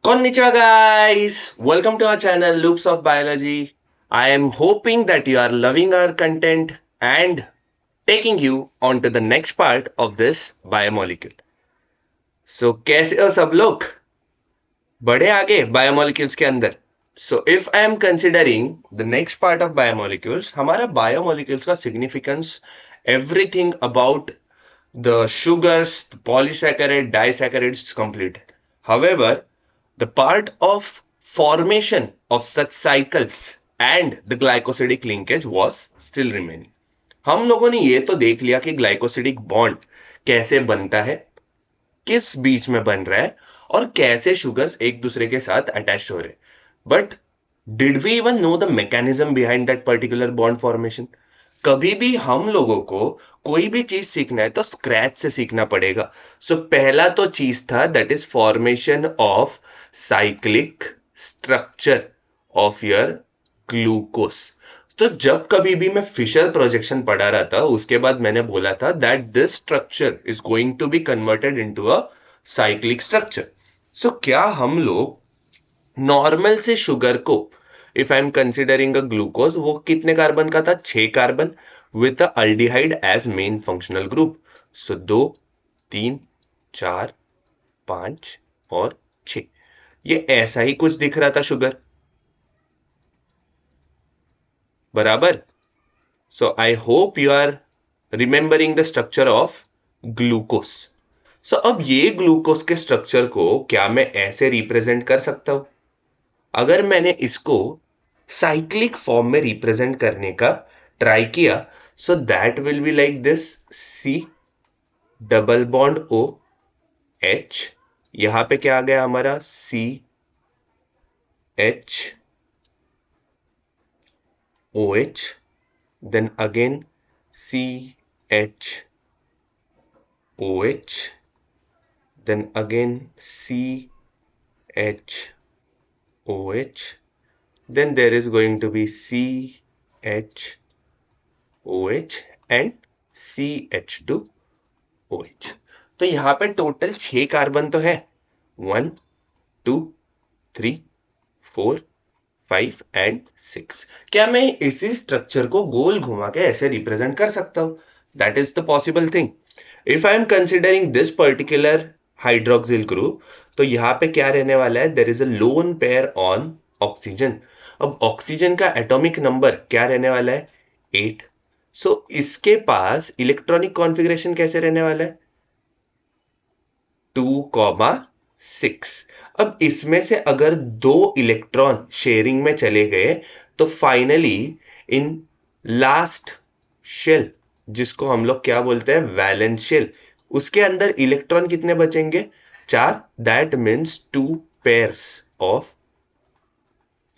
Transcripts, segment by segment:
Konnichiwa guys! Welcome to our channel Loops of Biology. I am hoping that you are loving our content and taking you on to the next part of this biomolecule. So कैसे हो सब लोग? बढ़े आगे biomolecules के अंदर. So if I am considering the next part of biomolecules, हमारा biomolecules का significance, everything about the sugars, the polysaccharide, disaccharides is complete. However, the part of formation of such cycles and the glycosidic linkage was still remaining. हम लोगों ने ये तो देख लिया कि ग्लाइकोसिडिक बॉन्ड कैसे बनता है, किस बीच में बन रहा है और कैसे शुगर्स एक दूसरे के साथ अटैच हो रहे. But did we even know the mechanism behind that particular bond formation? कभी भी हम लोगों को कोई भी चीज सीखना है तो स्क्रैच से सीखना पड़ेगा. सो पहला तो चीज था that is formation of cyclic structure of your glucose. तो जब कभी भी मैं फिशर प्रोजेक्शन पढ़ा रहा था उसके बाद मैंने बोला था that this structure is going to be converted into a cyclic structure. So क्या हम लोग नॉर्मल से शुगर को, if I am considering a glucose, वो कितने कार्बन का था? 6 carbon with a aldehyde as main functional group. So 2, 3, 4, 5 और 6. ये ऐसा ही कुछ दिख रहा था शुगर, बराबर. So I hope you are remembering the structure of glucose. So अब ये ग्लूकोस के स्ट्रक्चर को क्या मैं ऐसे रिप्रेजेंट कर सकता हूं? अगर मैंने इसको साइक्लिक फॉर्म में रिप्रेजेंट करने का ट्राई किया, so that will be like this. C double bond O H, यहां पे क्या आ गया हमारा? C H O H, then again C H O H, then again CHOH, then there is going to be CHOH and CH2OH. तो यहां पे total 6 carbon तो है. 1, 2, 3, 4, 5 and 6. क्या मैं इसी स्ट्रक्चर को गोल घुमा के ऐसे रिप्रेजेंट कर सकता हूं? That is the possible thing. If I am considering this particular hydroxyl group, तो यहां पे क्या रहने वाला है? There is a lone pair on oxygen. अब ऑक्सीजन का एटॉमिक नंबर क्या रहने वाला है? 8. सो इसके पास इलेक्ट्रॉनिक कॉन्फ़िगरेशन कैसे रहने वाला है? 2,6. अब इसमें से अगर 2 इलेक्ट्रॉन शेयरिंग में चले गए तो फाइनली इन लास्ट शेल, जिसको हम लोग क्या बोलते हैं? वैलेंस शेल, उसके अंदर इलेक्ट्रॉन कितने बचेंगे? 4. That means 2 pairs of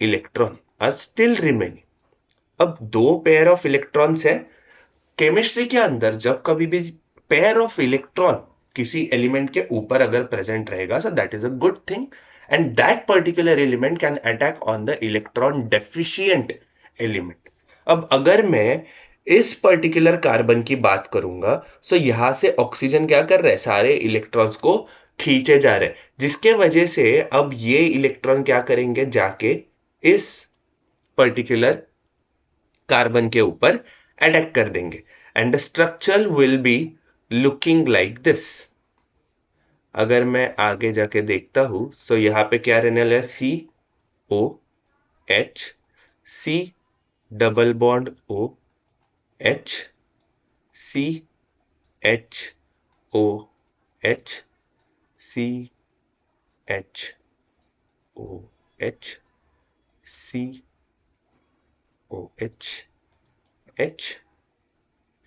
electron are still remaining. अब 2 पेयर ऑफ इलेक्ट्रॉन्स है. केमिस्ट्री के अंदर जब कभी भी पेयर ऑफ इलेक्ट्रॉन किसी एलिमेंट के ऊपर अगर प्रेजेंट रहेगा, so that is a good thing, and that particular element can attack on the electron deficient element. अब अगर मैं इस पर्टिकुलर कार्बन की बात करूंगा, सो यहां से ऑक्सीजन क्या कर रहा है? सारे इलेक्ट्रॉन्स को खींचे जा रहे हैं, जिसके वजह से अब ये इलेक्ट्रॉन क्या करेंगे? जाके इस पर्टिकुलर कार्बन के ऊपर अटैक कर देंगे and the structure will be looking like this. अगर मैं आगे जाके देखता हूं, सो यहां पे क्या रहने वाला है? C O H, C double bond O H, C H O H, C H O H, C O H H,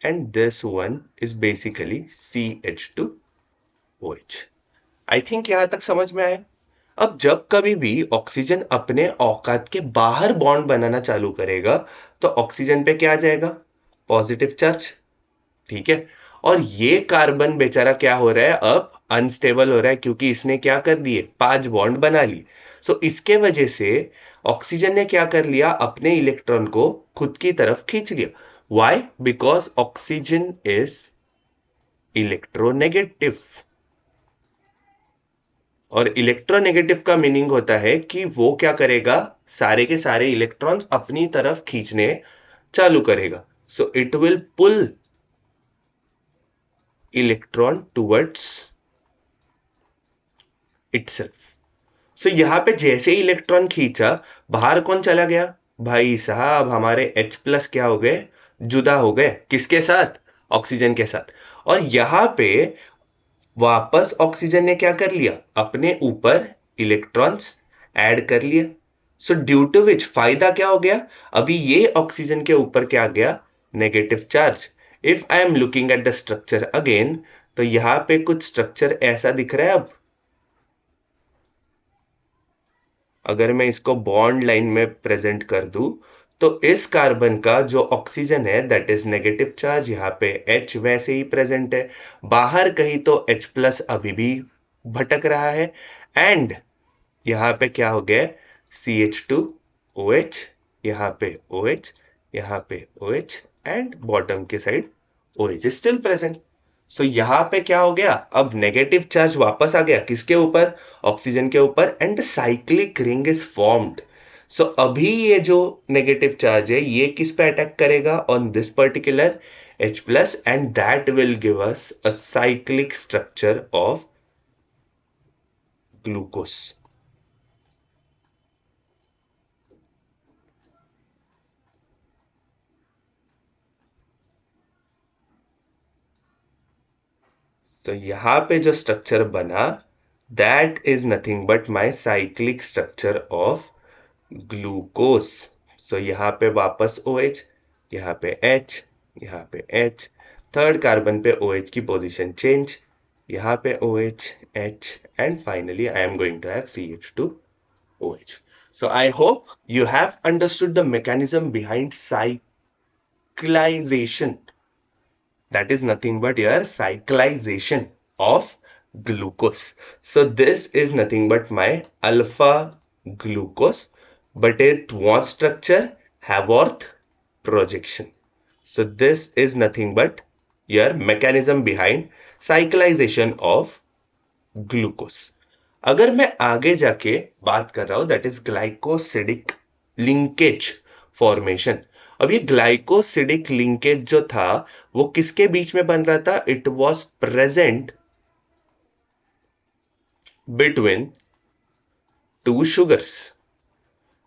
and this one is basically CH2OH. I think यहां तक समझ में आया. अब जब कभी भी ऑक्सीजन अपने औकात के बाहर बॉन्ड बनाना चालू करेगा तो ऑक्सीजन पे क्या आ जाएगा? Positive charge. ठीक है. और ये कार्बन बेचारा क्या हो रहा है? अब अनस्टेबल हो रहा है क्योंकि इसने क्या कर दिए? 5 बॉन्ड बना लिए. सो इसके वजह से ऑक्सीजन ने क्या कर लिया? अपने इलेक्ट्रॉन को खुद की तरफ खींच लिया. Why? Because oxygen is electronegative. और इलेक्ट्रोनेगेटिव का मीनिंग होता है कि वो क्या करेगा, सारे के सारे इलेक्ट्रॉन्स अपनी तरफ खींचने चालू करेगा. So it will pull electron towards itself. So यहां पे जैसे ही इलेक्ट्रॉन खींचा, बाहर कौन चला गया? भाई साहब, हमारे H प्लस क्या हो गए? जुदा हो गए. किसके साथ? ऑक्सीजन के साथ. और यहां पे वापस ऑक्सीजन ने क्या कर लिया? अपने ऊपर इलेक्ट्रॉन्स ऐड कर लिया. सो ड्यू टू विच फायदा क्या हो गया? अभी ये ऑक्सीजन के ऊपर क्या आ गया? Negative charge. If I am looking at the structure again, तो यहां पे कुछ स्ट्रक्चर ऐसा दिख रहा है. अब अगर मैं इसको बॉन्ड लाइन में प्रेजेंट कर दूं, तो इस कार्बन का जो ऑक्सीजन है दैट इज नेगेटिव चार्ज, यहाँ पे H वैसे ही प्रेजेंट है. बाहर कहीं तो H प्लस अभी भी भटक रहा है. एंड यहाँ पे क्या हो गया? CH2OH, यहाँ पे OH, यहाँ पे OH, एंड बॉटम के side OH is still present. So यहां पे क्या हो गया? अब नेगेटिव चार्ज वापस आ गया. किसके ऊपर? ऑक्सीजन के ऊपर. And the cyclic ring is formed. So अभी ये जो नेगेटिव चार्ज है ये किस पे अटैक करेगा? On this particular H plus, and that will give us a cyclic structure of glucose. तो यहां पे जो स्ट्रक्चर बना, that is nothing but my cyclic structure of glucose. So यहाँ पे वापस OH, यहाँ पे H, यहाँ पे H, थर्ड कार्बन पे OH की पोजीशन चेंज, यहाँ पे OH, H, and finally I am going to have CH2OH. So I hope you have understood the mechanism behind cyclization. That is nothing but your cyclization of glucose. So this is nothing but my alpha glucose, but it what structure? Haworth projection. So this is nothing but your mechanism behind cyclization of glucose. अगर मैं आगे जाके बात कर रहा हूं, that is glycosidic linkage formation. अब ये ग्लाइकोसिडिक लिंकेज जो था वो किसके बीच में बन रहा था? It was present between two sugars.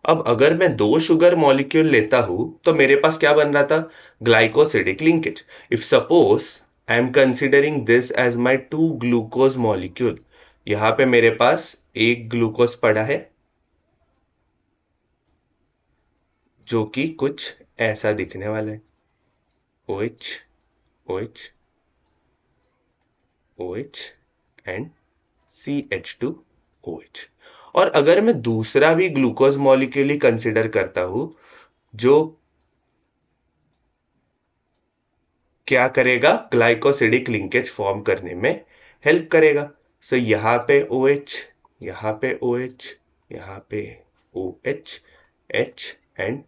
अब अगर मैं दो शुगर मॉलिक्यूल लेता हूं तो मेरे पास क्या बन रहा था? Glycosidic linkage. If suppose I am considering this as my two glucose molecule, यहां पे मेरे पास एक ग्लूकोज पड़ा है जो कि कुछ ऐसा दिखने वाला है. OH, OH, OH and CH2OH. और अगर मैं दूसरा भी ग्लूकोज मॉलिक्यूल ही कंसिडर करता हूं जो क्या करेगा? ग्लाइकोसिडिक लिंकेज फॉर्म करने में हेल्प करेगा. सो यहां पे OH, यहां पे OH, यहां पे OH, H and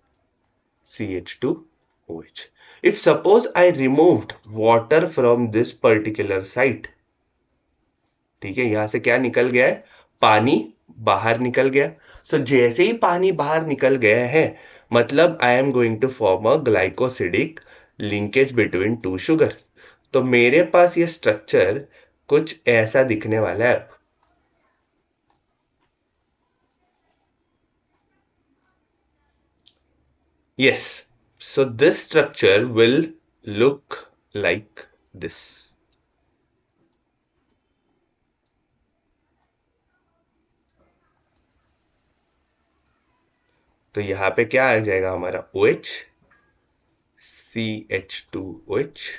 CH2OH. If suppose I removed water from this particular site, ठीक है, यहां से क्या निकल गया है? पानी बाहर निकल गया. सो जैसे ही पानी बाहर निकल गया है, मतलब I am going to form a glycosidic linkage between two sugar. तो मेरे पास ये स्ट्रक्चर कुछ ऐसा दिखने वाला है. Yes, so this structure will look like this. तो यहां पे क्या आ जाएगा हमारा? OH, CH2OH,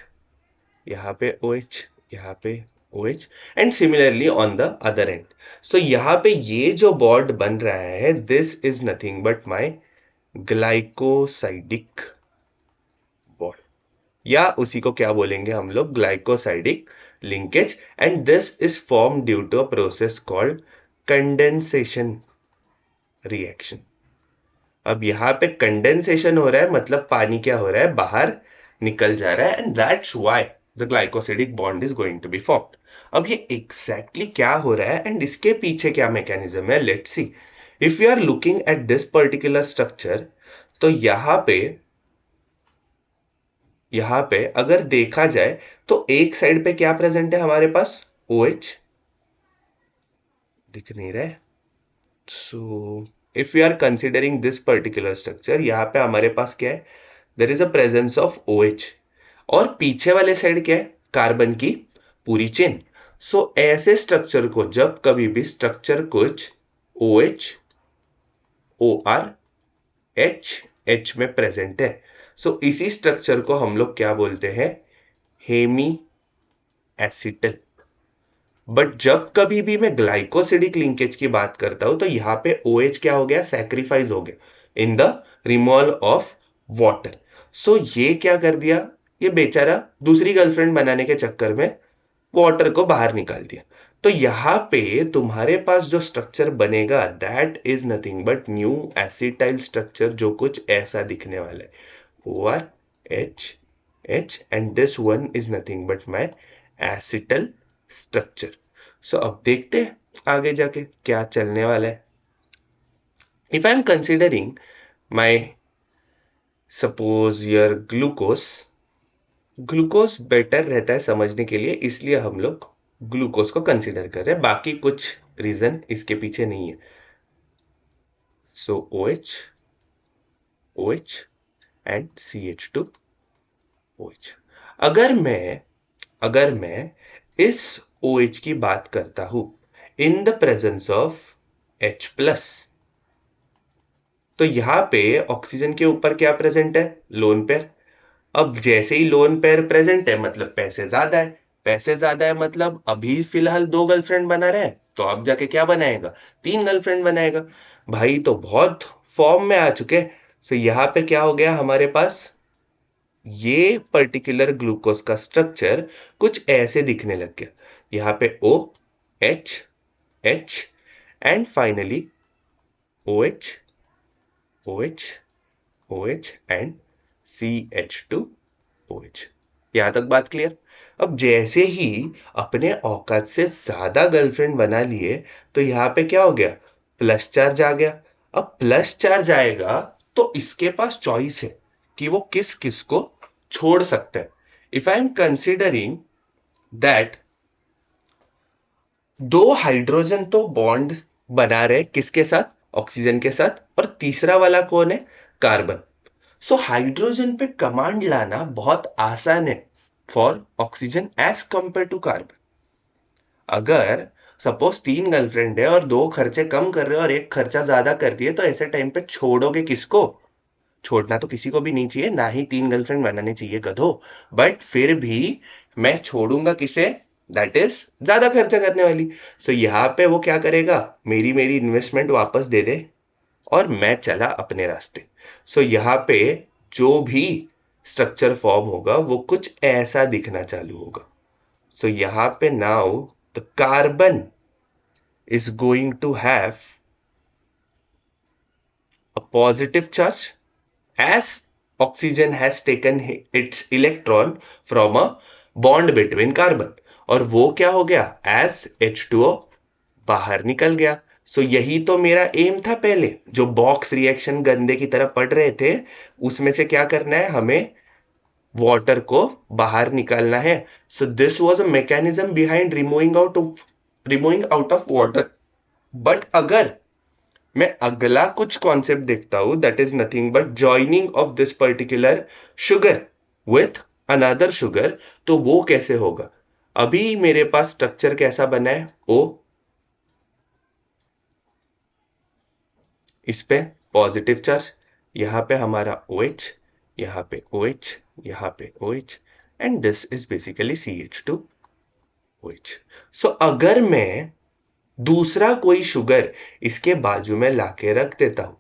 यहां पे OH, यहां पे OH, and similarly on the other end. So यहां पे ये जो बॉन्ड बन रहा है, this is nothing but my glycosidic bond, या उसी को क्या बोलेंगे हम लोग? Glycosidic linkage. And this is form due to a process called condensation reaction. अब यहां पे कंडेंसेशन हो रहा है, मतलब पानी क्या हो रहा है? बाहर निकल जा रहा है. And that's why the glycosidic bond is going to be formed. अब ये एग्जैक्टली क्या हो रहा है एंड इसके पीछे क्या मैकेनिज्म है, let's see. If you are looking at this particular structure, तो यहां पे अगर देखा जाए तो एक साइड पे क्या प्रेजेंट है हमारे पास, OH दिख नहीं रहा है। So if you are considering this particular structure, यहां पे हमारे पास क्या है, there is a presence of OH, और पीछे वाले साइड क्या है, कार्बन की पूरी चेन। सो ऐसे स्ट्रक्चर को जब कभी भी स्ट्रक्चर कुछ OH OR H में प्रेजेंट है, सो इसी स्ट्रक्चर को हम लोग क्या बोलते हैं, हेमी एसिटल। बट जब कभी भी मैं ग्लाइकोसिडिक लिंकेज की बात करता हूं, तो यहां पे OH क्या हो गया, सैक्रिफाइस हो गया in the removal of water. So ये क्या कर दिया, ये बेचारा दूसरी गर्लफ्रेंड बनाने के चक्कर में वाटर को बाहर निकाल दिया। तो यहां पे तुम्हारे पास जो स्ट्रक्चर बनेगा, that is nothing but new acetyl structure, जो कुछ ऐसा दिखने वाला है, OR H and this one is nothing but my acetal structure. So अब देखते हैं आगे जाके क्या चलने वाला है। If I am considering my suppose your glucose better रहता है समझने के लिए, इसलिए हम लोग ग्लूकोज को कंसीडर कर रहे हैं, बाकी कुछ रीजन इसके पीछे नहीं है। सो OH एंड CH2OH। अगर मैं इस OH की बात करता हूं in the presence of H plus, तो यहां पे ऑक्सीजन के ऊपर क्या प्रेजेंट है, लोन पेयर। अब जैसे ही लोन पेयर प्रेजेंट है मतलब पैसे ज्यादा है, पैसे ज्यादा है मतलब अभी फिलहाल 2 गर्लफ्रेंड बना रहे हैं, तो अब जाके क्या बनाएगा, 3 गर्लफ्रेंड बनाएगा। भाई तो बहुत फॉर्म में आ चुके। सो यहां पे क्या हो गया हमारे पास, ये पर्टिकुलर ग्लूकोज का स्ट्रक्चर कुछ ऐसे दिखने लग गया। यहां पे OH and finally OH and CH2OH। यहां तक बात क्लियर। अब जैसे ही अपने औकात से ज्यादा गर्लफ्रेंड बना लिए, तो यहां पे क्या हो गया, प्लस चार्ज आ गया। अब प्लस चार्ज आएगा तो इसके पास चॉइस है कि वो किस किस को छोड़ सकता है। If I am considering that दो हाइड्रोजन तो बॉन्ड बना रहे किसके साथ, ऑक्सीजन के साथ, और तीसरा वाला कौन है, कार्बन। सो हाइड्रोजन पे कमांड लाना बहुत आसान है for oxygen as compare to carbon. अगर सपोज 3 गर्लफ्रेंड है और 2 खर्चे कम कर रहे हो और एक खर्चा ज्यादा कर रही है, तो ऐसे टाइम पे छोड़ोगे किसको, छोड़ना तो किसी को भी नहीं चाहिए, ना ही 3 गर्लफ्रेंड बनाने चाहिए गधो। बट फिर भी मैं छोड़ूंगा किसे, दैट इज ज्यादा खर्चा करने वाली। सो यहाँ पे वो क्या करेगा, मेरी इन्वेस्टमेंट वापस दे दे और मैं चला अपने रास्ते। सो यहाँ पे जो भी स्ट्रक्चर फॉर्म होगा वो कुछ ऐसा दिखना चालू होगा। सो यहाँ पे now the carbon is going to have a positive charge as oxygen has taken its electron from a bond between carbon, और वो क्या हो गया, as H2O बाहर निकल गया। सो यही तो मेरा एम था पहले, जो बॉक्स रिएक्शन गंदे की तरह पढ़ रहे थे, उसमें से क्या करना है हमें, वाटर को बाहर निकालना है। So this was a mechanism behind removing out of water. But अगर मैं अगला कुछ कॉन्सेप्ट देखता हूं, that is nothing but joining of this particular sugar with another sugar, तो वो कैसे होगा। अभी मेरे पास स्ट्रक्चर कैसा बना है, O, इस पे पॉजिटिव चार्ज, यहां पे हमारा OH, यहां पे OH, यहां पे OH, and this is basically CH2OH। सो अगर मैं दूसरा कोई शुगर इसके बाजू में लाके रख देता हूं,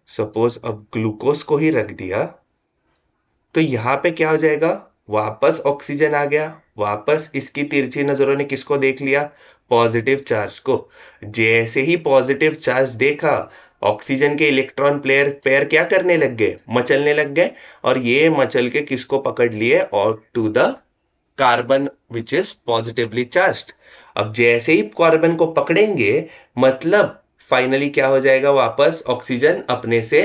सपोज अब ग्लूकोज को ही रख दिया, तो यहां पे क्या हो जाएगा, वापस ऑक्सीजन आ गया, वापस इसकी तिरछी नजरों ने किसको देख लिया, पॉजिटिव चार्ज को। जैसे ही पॉजिटिव चार्ज देखा, ऑक्सीजन के इलेक्ट्रॉन पेयर क्या करने लग गए, मचलने लग गए, और ये मचल के किसको पकड़ लिए, और to the carbon which is positively charged. अब जैसे ही कार्बन को पकड़ेंगे मतलब फाइनली क्या हो जाएगा, वापस ऑक्सीजन अपने से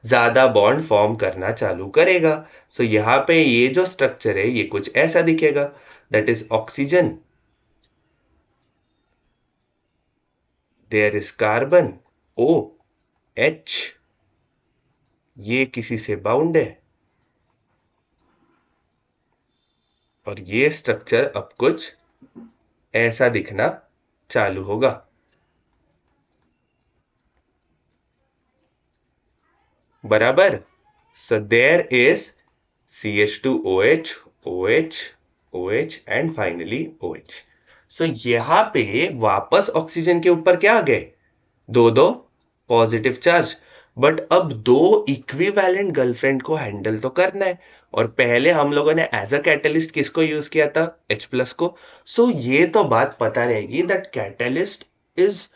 ज्यादा बॉन्ड फॉर्म करना चालू करेगा। सो यहां पे ये जो स्ट्रक्चर है ये कुछ ऐसा दिखेगा, that is oxygen, there is carbon O H, ये किसी से बाउंड है, और ये स्ट्रक्चर अब कुछ ऐसा दिखना चालू होगा। बराबर। So there is CH2OH, OH, OH and finally OH। So यहां पे वापस ऑक्सीजन के ऊपर क्या आ गए, दो दो पॉजिटिव चार्ज। बट अब दो इक्विवेलेंट गर्लफ्रेंड को हैंडल तो करना है, और पहले हम लोगों ने एज अ कैटलिस्ट किसको यूज किया था, H+ को। सो ये तो बात पता रहेगी that catalyst is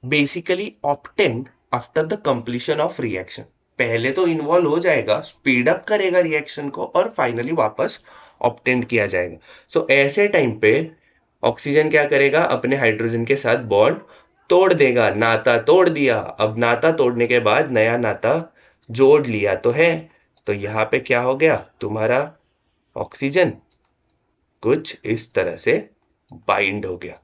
basically obtained after the completion of reaction. पहले तो इन्वॉल्व हो जाएगा, स्पीड अप करेगा रिएक्शन को, और फाइनली वापस ऑप्टेंड किया जाएगा। सो ऐसे टाइम पे ऑक्सीजन क्या करेगा, अपने हाइड्रोजन के साथ बॉन्ड तोड़ देगा, नाता तोड़ दिया। अब नाता तोड़ने के बाद नया नाता जोड़ लिया तो है, तो यहां पे क्या हो गया, तुम्हारा ऑक्सीजन कुछ इस तरह से बाइंड हो गया।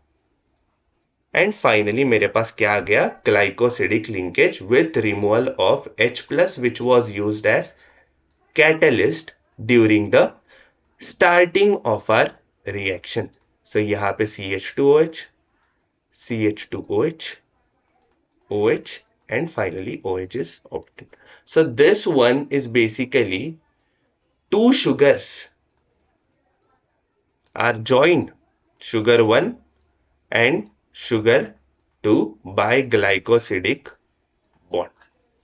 एंड फाइनली मेरे पास क्या आ गया, glycosidic linkage with removal of H+ which was used as catalyst during the starting of our reaction. So यहाँ पे CH2OH, CH2OH, OH and finally OH is obtained. So this one is basically two sugars are joined, sugar 1 and sugar 2 by glycosidic bond.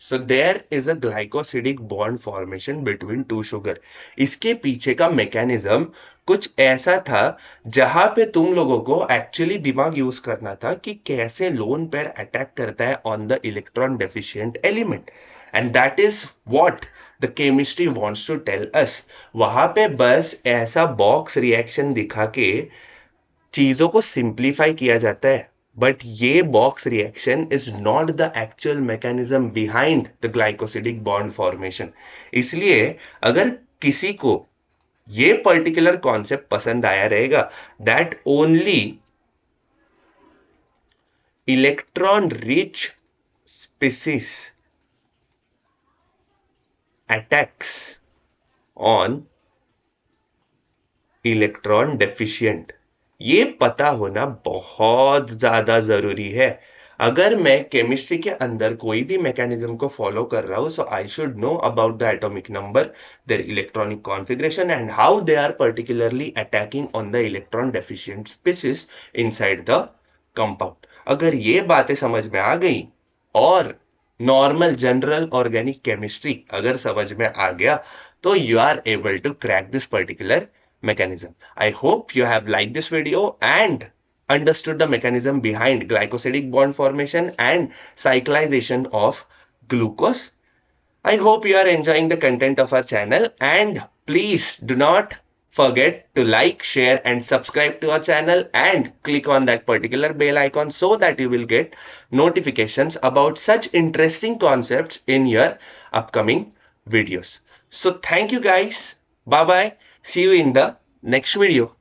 So there is a glycosidic bond formation between two sugar. इसके पीछे का mechanism कुछ ऐसा था जहां पे तुम लोगों को एक्चुअली दिमाग यूज करना था कि कैसे लोन पेयर अटैक करता है on the electron deficient element, and that is what the chemistry wants to tell us. वहां पे बस ऐसा बॉक्स रिएक्शन दिखा के चीजों को सिंप्लीफाई किया जाता है, बट ये box reaction is not the actual mechanism behind the glycosidic bond formation. इसलिए अगर किसी को ये पर्टिकुलर कॉन्सेप्ट पसंद आया रहेगा, that only electron rich species attacks on electron deficient, ये पता होना बहुत ज्यादा जरूरी है। अगर मैं केमिस्ट्री के अंदर कोई भी मैकेनिज्म को फॉलो कर रहा हूं, so I should know about the atomic number, their electronic configuration and how they are particularly attacking on the electron deficient species inside the compound. अगर ये बातें समझ में आ गई और नॉर्मल जनरल ऑर्गेनिक केमिस्ट्री अगर समझ में आ गया, तो you are able to crack this particular mechanism. I hope you have liked this video and understood the mechanism behind glycosidic bond formation and cyclization of glucose. I hope you are enjoying the content of our channel, and please do not forget to like, share and subscribe to our channel and click on that particular bell icon so that you will get notifications about such interesting concepts in your upcoming videos. So thank you guys. Bye bye. See you in the next video.